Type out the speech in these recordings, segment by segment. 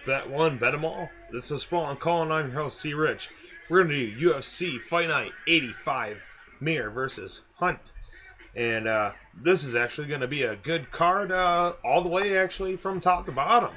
Bet one, bet 'em all. This is Sprawl and Call, and I'm your host, C. Rich. We're going to do UFC Fight Night 85, Mir versus Hunt. And this is actually going to be a good card all the way, actually, from top to bottom.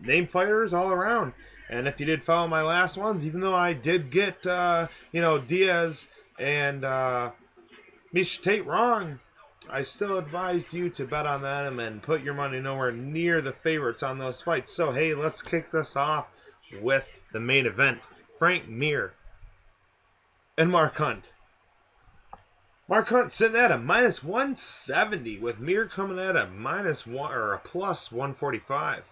Name fighters all around. And if you did follow my last ones, even though I did get, Diaz and Miesha Tate wrong, I still advised you to bet on them and put your money nowhere near the favorites on those fights. So, hey, let's kick this off with the main event. Frank Mir and Mark Hunt. Mark Hunt sitting at a minus 170 with Mir coming at a minus one or a plus 145.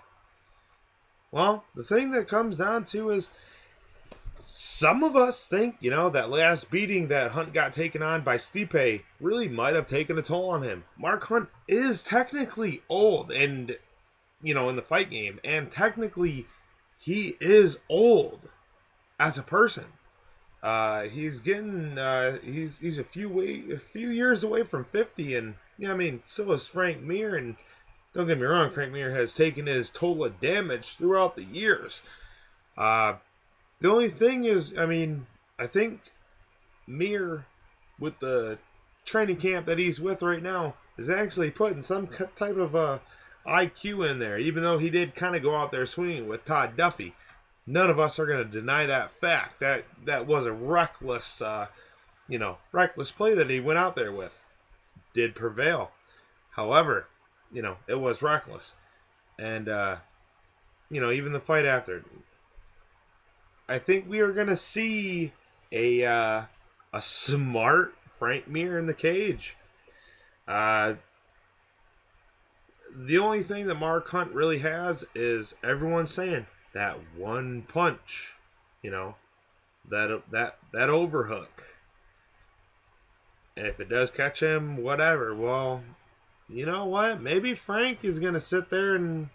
Well, the thing that comes down to is some of us think, that last beating that Hunt got taken on by Stipe really might have taken a toll on him. Mark Hunt is technically old and, in the fight game, and technically he is old as a person. He's getting, he's a few years away from 50, and, so is Frank Mir, and don't get me wrong, Frank Mir has taken his toll of damage throughout the years. The only thing is, I think Mir, with the training camp that he's with right now, is actually putting some type of IQ in there. Even though he did kind of go out there swinging with Todd Duffy, none of us are going to deny that fact. That was a reckless, reckless play that he went out there with. Did prevail. However, it was reckless. And, even the fight after, I think we are going to see a smart Frank Mir in the cage. The only thing that Mark Hunt really has is everyone's saying that one punch, that overhook. And if it does catch him, whatever. Well, you know what? Maybe Frank is going to sit there and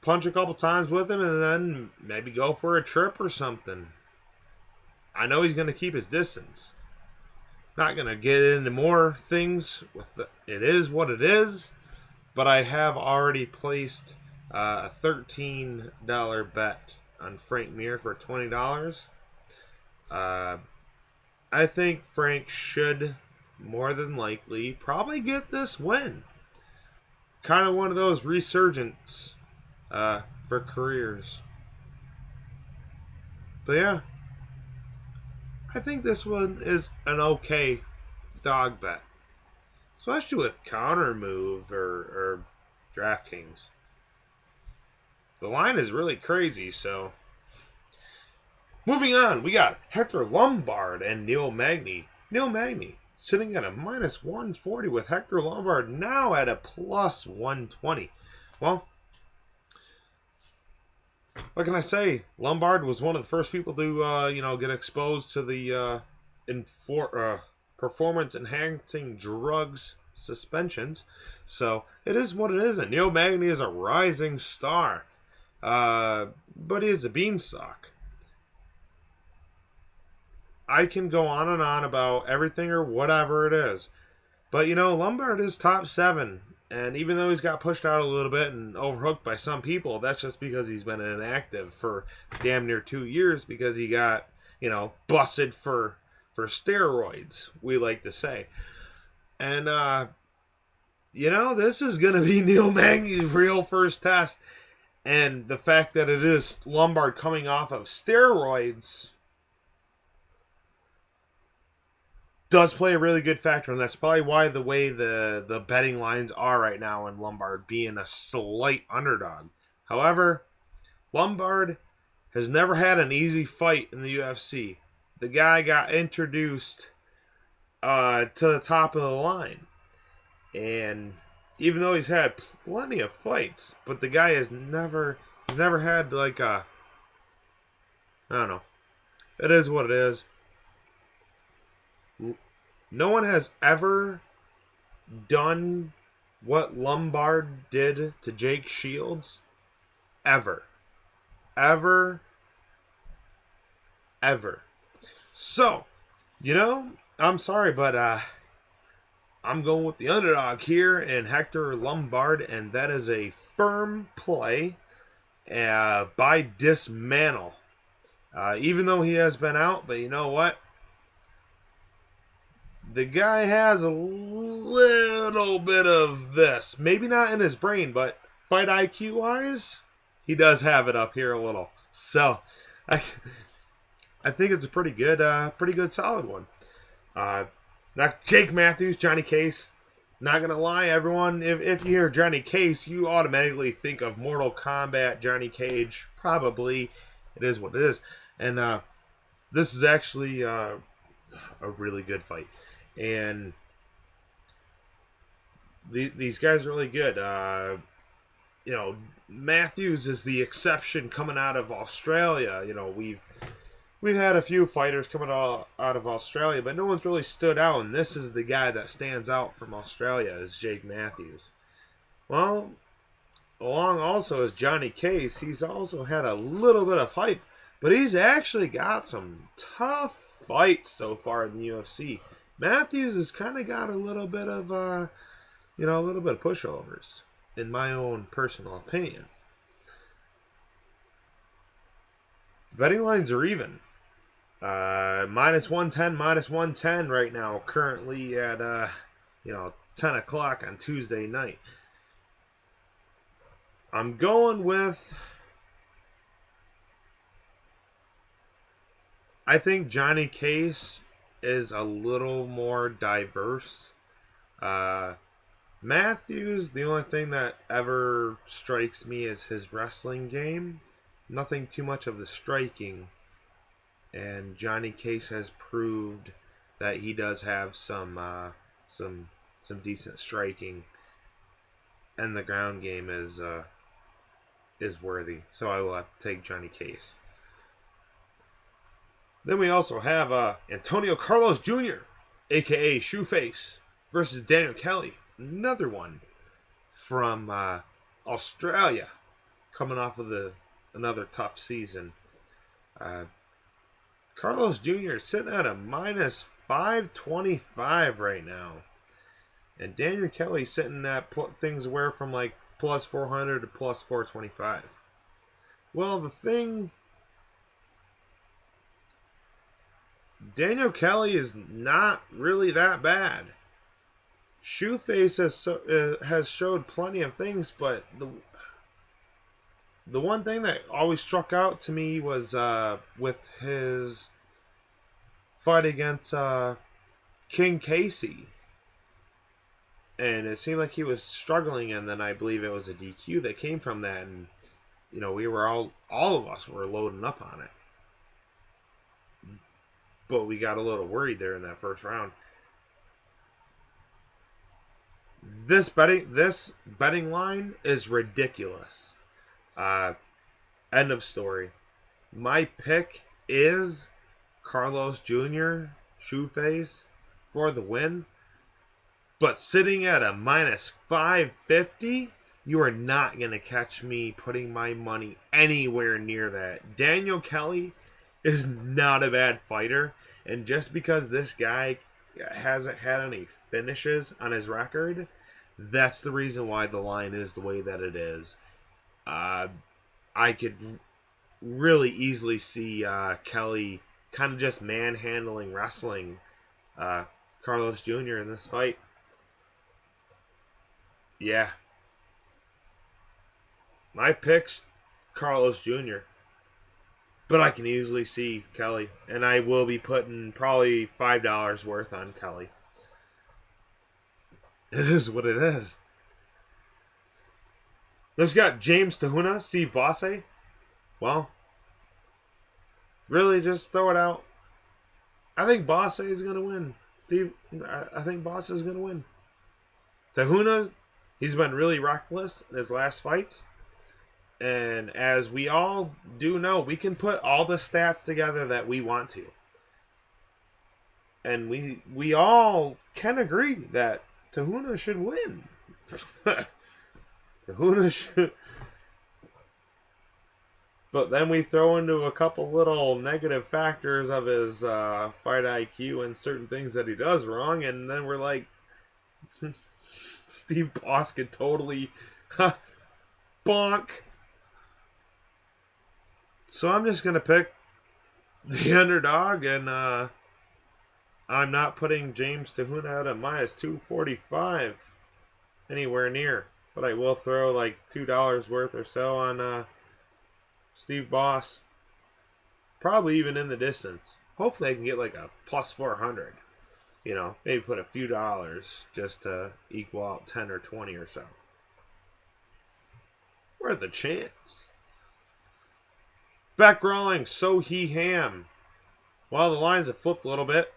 punch a couple times with him and then maybe go for a trip or something. I know he's going to keep his distance. Not going to get into more things. It is what it is. But I have already placed a $13 bet on Frank Mir for $20. I think Frank should more than likely probably get this win. Kind of one of those resurgence for careers. But yeah, I think this one is an okay dog bet, especially with counter move or DraftKings. The line is really crazy. So moving on, we got Hector Lombard and Neil Magny. Neil Magny sitting at a minus 140 with Hector Lombard now at a plus 120. Well, what can I say? Lombard was one of the first people to, get exposed to the performance-enhancing drugs suspensions. So it is what it is. And Neil Magny is a rising star, but he is a beanstalk. I can go on and on about everything or whatever it is, but Lombard is top 7. And even though he's got pushed out a little bit and overhooked by some people, that's just because he's been inactive for damn near 2 years because he got, busted for steroids, we like to say. And, this is going to be Neil Magny's real first test. And the fact that it is Lombard coming off of steroids does play a really good factor, and that's probably why the way the betting lines are right now in Lombard being a slight underdog. However, Lombard has never had an easy fight in the UFC. The guy got introduced to the top of the line, and even though he's had plenty of fights, but the guy has never had like I don't know. It is what it is. No one has ever done what Lombard did to Jake Shields. Ever. So, I'm sorry, but I'm going with the underdog here and Hector Lombard, and that is a firm play. by dismantle. Even though he has been out, but you know what? The guy has a little bit of this. Maybe not in his brain, but fight IQ wise, he does have it up here a little. So, I think it's a pretty good solid one. Not Jake Matthews, Johnny Case. Not gonna lie, everyone. If you hear Johnny Case, you automatically think of Mortal Kombat, Johnny Cage. Probably, it is what it is. And this is actually a really good fight. And these guys are really good. You know, Matthews is the exception coming out of Australia. You know, we've had a few fighters coming out of Australia, but no one's really stood out, and this is the guy that stands out from Australia, is Jake Matthews. Well, along also as Johnny Case, he's also had a little bit of hype, but he's actually got some tough fights so far in the UFC. Matthews has kind of got a little bit of, a little bit of pushovers, in my own personal opinion. The betting lines are even. Minus 110 right now, currently at 10 o'clock on Tuesday night. I'm going with, I think Johnny Case is a little more diverse. Matthews, the only thing that ever strikes me is his wrestling game. Nothing too much of the striking. And Johnny Case has proved that he does have some decent striking, and the ground game is worthy. So I will have to take Johnny Case. Then we also have Antonio Carlos Jr., aka Shoeface, versus Daniel Kelly, another one from Australia, coming off of another tough season. Carlos Jr. is sitting at a minus 525 right now. And Daniel Kelly sitting at things where from like plus 400 to plus 425. Well, the thing, Daniel Kelly is not really that bad. Shoeface has showed plenty of things, but the one thing that always struck out to me was with his fight against King Casey. And it seemed like he was struggling, and then I believe it was a DQ that came from that. And, we were all of us were loading up on it. But we got a little worried there in that first round. This betting line is ridiculous. End of story. My pick is Carlos Jr., Shoeface, for the win. But sitting at a minus 550, you are not going to catch me putting my money anywhere near that. Daniel Kelly is not a bad fighter. And just because this guy hasn't had any finishes on his record, that's the reason why the line is the way that it is. I could really easily see Kelly kind of just manhandling, wrestling Carlos Jr. in this fight. Yeah. My pick's Carlos Jr. But I can easily see Kelly. And I will be putting probably $5 worth on Kelly. It is what it is. Then we've got James Tahuna, Steve Baszler. Well, really just throw it out. I think Baszler is going to win. I think Baszler is going to win. Tahuna, he's been really reckless in his last fights. And as we all do know, we can put all the stats together that we want to. And we all can agree that Tahuna should win. Tahuna should. But then we throw into a couple little negative factors of his fight IQ and certain things that he does wrong, and then we're like, Steve Boss could totally bonk So I'm just going to pick the underdog, and I'm not putting James Tahuna at a minus 245 anywhere near. But I will throw like $2 worth or so on Steve Boss. Probably even in the distance. Hopefully I can get like a plus 400. You know, maybe put a few dollars just to equal out 10 or 20 or so. Worth a chance. Beck Rawling, So He Ham. Well, the lines have flipped a little bit.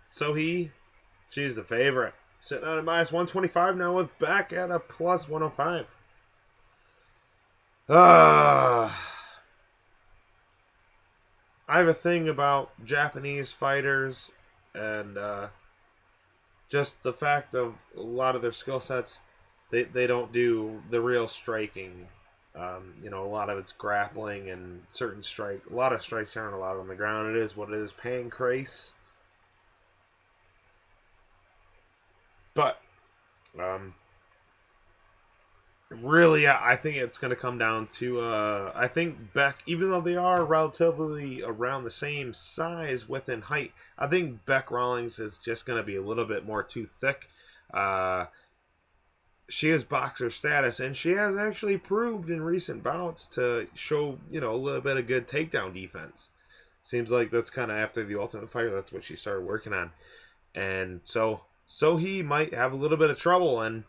So He, she's the favorite. Sitting at a minus 125 now with Beck at a plus 105. I have a thing about Japanese fighters and just the fact of a lot of their skill sets, they don't do the real striking. You know, a lot of it's grappling and certain strike. A lot of strikes aren't allowed on the ground. It is what it is. Pancrase. But really, I think it's going to come down to, I think Beck, even though they are relatively around the same size within height, I think Beck Rawlings is just going to be a little bit more too thick. She has boxer status, and she has actually proved in recent bouts to show, you know, a little bit of good takedown defense. Seems like that's kind of after the Ultimate Fighter, that's what she started working on. And so he might have a little bit of trouble, and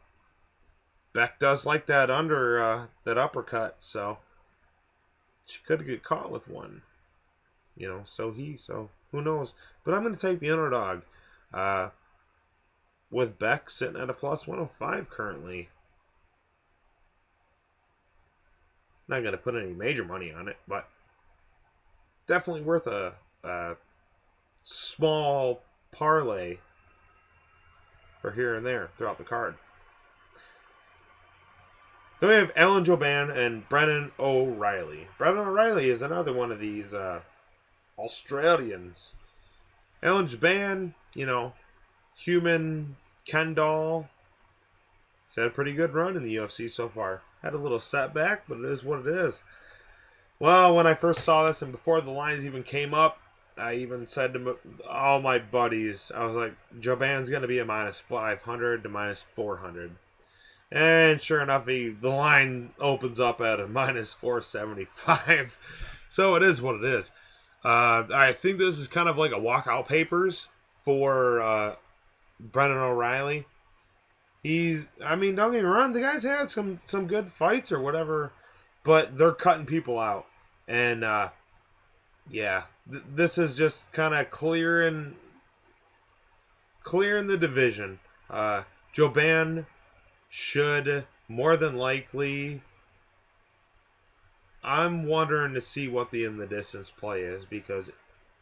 Beck does like that that uppercut, so she could get caught with one. You know, so who knows? But I'm going to take the underdog. With Beck sitting at a plus 105 currently. Not going to put any major money on it, but definitely worth a small parlay for here and there throughout the card. Then we have Alan Jouban and Brennan O'Reilly. Brennan O'Reilly is another one of these Australians. Alan Jouban, you know, human Ken doll. He's had a pretty good run in the UFC so far. Had a little setback, but it is what it is. Well, when I first saw this and before the lines even came up, I even said to all my buddies, I was like, Jouban's going to be a minus 500 to minus 400. And sure enough, the line opens up at a minus 475. So it is what it is. I think this is kind of like a walkout papers for Brennan O'Reilly. I mean, don't get me wrong, the guy's had some good fights or whatever, but they're cutting people out. And, yeah, this is just kind of clearing the division. Jouban should more than likely, I'm wondering to see what the in the distance play is, because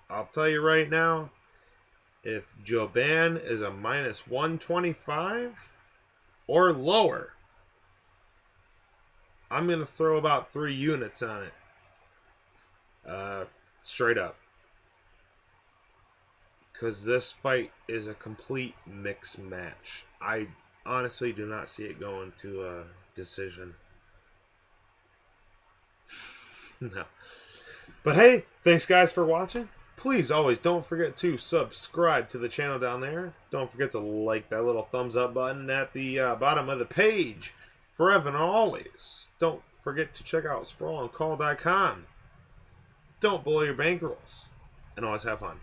I'll tell you right now, if Jouban is a minus 125 or lower, I'm going to throw about 3 units on it. Straight up. Because this fight is a complete mixed match. I honestly do not see it going to a decision. No. But hey, thanks guys for watching. Please always don't forget to subscribe to the channel down there. Don't forget to like that little thumbs up button at the bottom of the page. Forever and always. Don't forget to check out sprawlandcall.com. Don't blow your bankrolls. And always have fun.